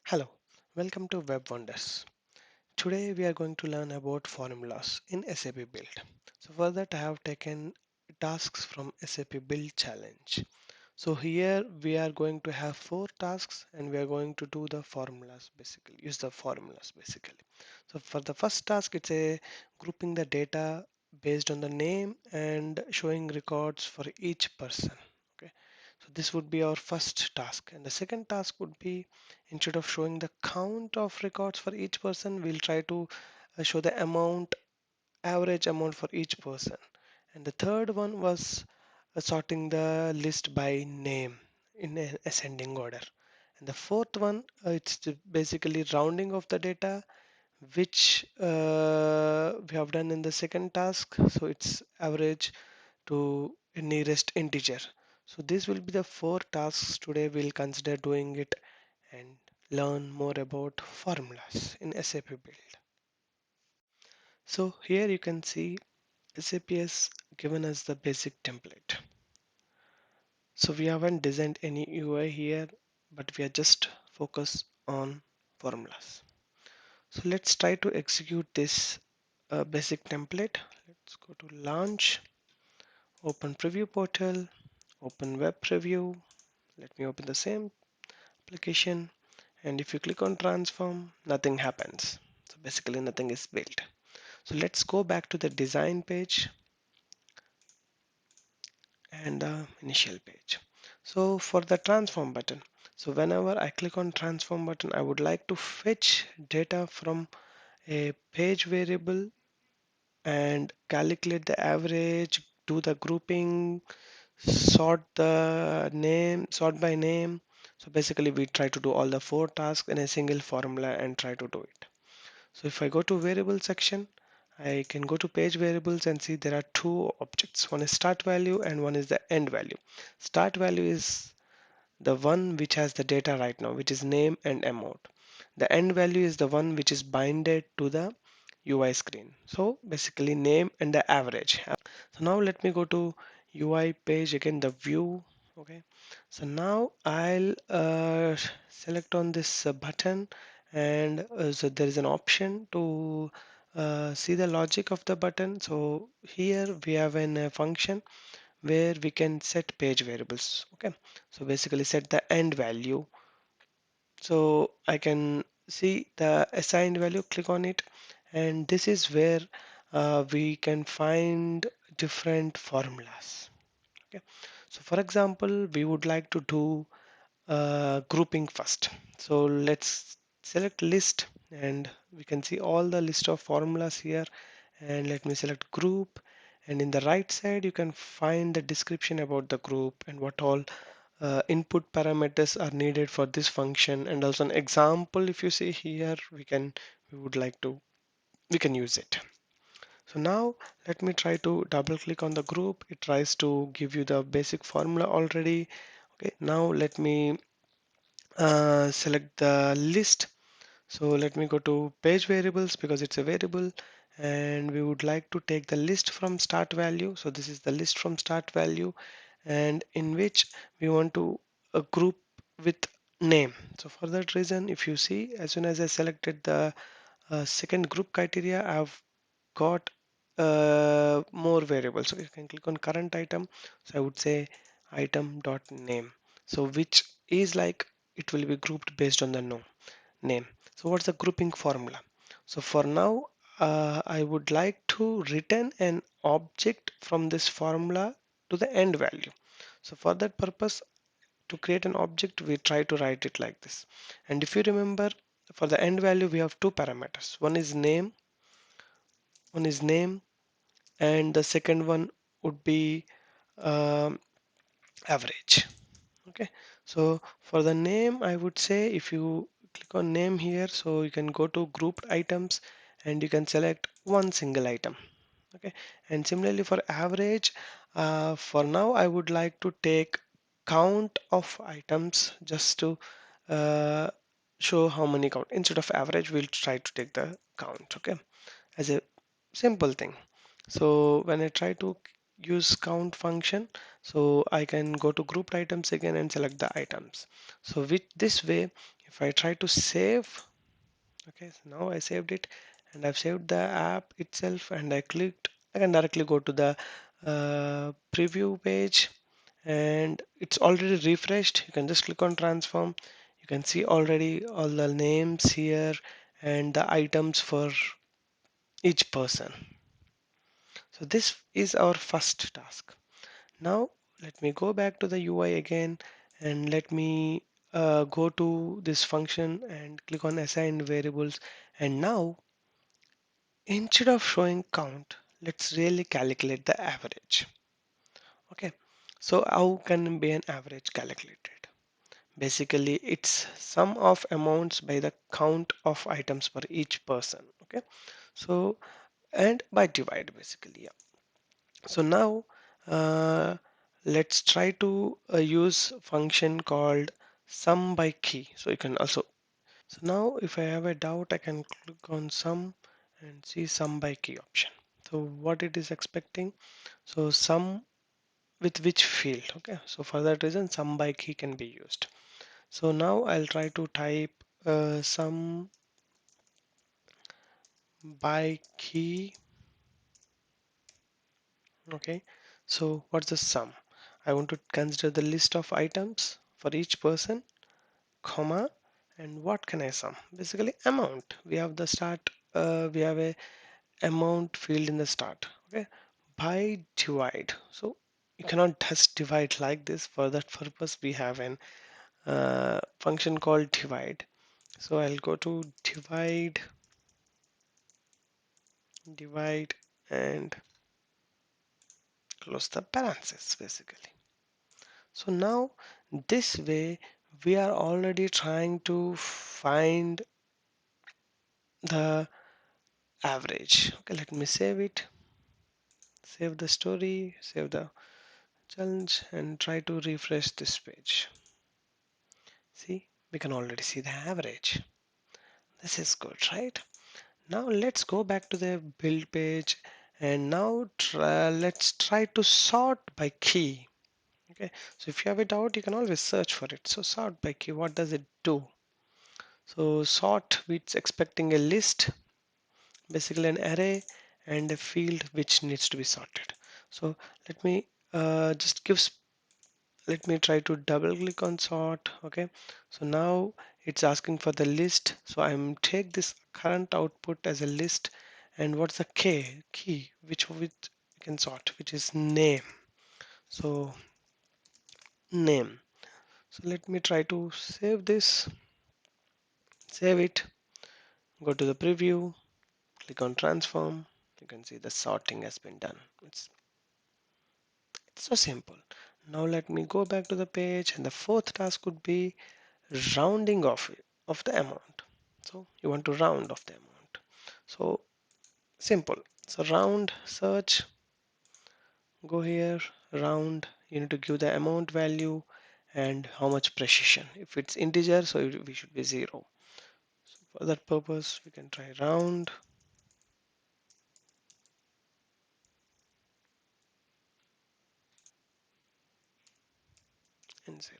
Hello, welcome to Web Wonders. Today we are going to learn about formulas in SAP Build. So for that I have taken tasks from SAP Build challenge. So here we are going to have four tasks and we are going to do the formulas basically, use the formulas basically. So for the first task it's a grouping the data based on the name and showing records for each person. Okay. So this would be our first task. And the second task would be instead of showing the count of records for each person, we'll try to show the average amount for each person. And the third one was sorting the list by name in an ascending order. And the fourth one, it's basically rounding of the data, which we have done in the second task. So it's average to nearest integer. So this will be the four tasks today. We'll consider doing it and learn more about formulas in SAP Build. So here you can see SAP has given us the basic template. So we haven't designed any UI here, but we are just focused on formulas. So let's try to execute this basic template. Let's go to launch, open preview portal, open web preview. Let me open the same application, and if you click on transform, nothing happens. So basically nothing is built. So let's go back to the design page and the initial page. So for the transform button, so whenever I click on transform button, I would like to fetch data from a page variable and calculate the average, do the grouping, sort by name. So basically we try to do all the four tasks in a single formula and try to do it. So if I go to variable section, I can go to page variables and see there are two objects. One is start value and one is the end value. Start value is the one which has the data right now, which is name and amount. The end value is the one which is binded to the UI screen. So basically name and the average. So now let me go to UI page again, the view. Okay. So now I'll select on this button, and so there is an option to see the logic of the button. So here we have a function where we can set page variables. Okay. So basically set the end value. So I can see the assigned value, click on it, and this is where we can find different formulas. Okay. So for example, we would like to do grouping first. So let's select list and we can see all the list of formulas here, and let me select group, and in the right side you can find the description about the group and what all input parameters are needed for this function, and also an example. If you see here, we would like to we can use it. So now let me try to double click on the group. It tries to give you the basic formula already. Okay, now let me select the list. So let me go to page variables because it's a variable, and we would like to take the list from start value. So this is the list from start value, and in which we want to group with name. So for that reason, if you see, as soon as I selected the second group criteria, I've got more variables. So you can click on current item. So I would say item dot name. So which is like it will be grouped based on the no name. So what's the grouping formula? So for now, I would like to return an object from this formula to the end value. So for that purpose, to create an object, we try to write it like this. And if you remember, for the end value, we have two parameters. One is name, and the second one would be um, average. Okay, so for the name, I would say if you click on name here, so you can go to grouped items and you can select one single item. Okay, and similarly for average, for now I would like to take count of items just to uh, show how many count. Instead of average, we'll try to take the count. Okay, as a simple thing. So when I try to use count function, so I can go to grouped items again and select the items. So with this way, If I try to save, okay, so now I saved it and I've saved the app itself and I can directly go to the preview page and it's already refreshed. You can just click on transform. You can see already all the names here and the items for each person. So this is our first task. Now let me go back to the UI again and let me go to this function and click on assign variables. And now instead of showing count, let's really calculate the average. Okay, so how can be an average calculated? Basically, it's sum of amounts by the count of items for each person. Okay, so and by divide basically. Yeah. So now uh, let's try to use function called sum by key. So you can also, so now if I have a doubt, I can click on sum and see sum by key option. So what it is expecting, so sum with which field. Okay, so for that reason sum by key can be used. So now I'll try to type sum by key. Okay, so what's the sum? I want to consider the list of items for each person, comma, and what can I sum? Basically amount. We have the start, we have a amount field in the start. Okay, by divide. So you cannot just divide like this. For that purpose, we have an function called divide. So I'll go to divide, and close the parenthesis basically. So now this way we are already trying to find the average. Okay, let me save it, save the story, save the challenge, and try to refresh this page. See, we can already see the average. This is good, right? Now let's go back to the build page and now let's try to sort by key. Okay, so if you have a doubt, you can always search for it. So sort by key, what does it do? So sort, it's expecting a list, basically an array and a field which needs to be sorted. So let me just give let me try to double click on sort. Okay, so now it's asking for the list, so I'm take this current output as a list, and what's the key which we can sort, which is name. So name. So let me try to save this, save it, go to the preview, click on transform. You can see the sorting has been done. It's so simple. Now let me go back to the page, and the fourth task would be rounding off of the amount. So you want to round off the amount. So simple. So round search, go here, round. You need to give the amount value and how much precision. If it's integer, so we should be 0. For that purpose, we can try round and 0.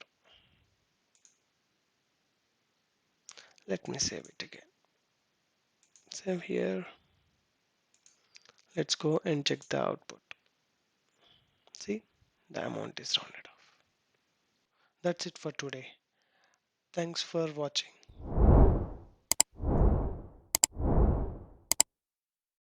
Let me save it again. Save here. Let's go and check the output. See, the amount is rounded off. That's it for today. Thanks for watching.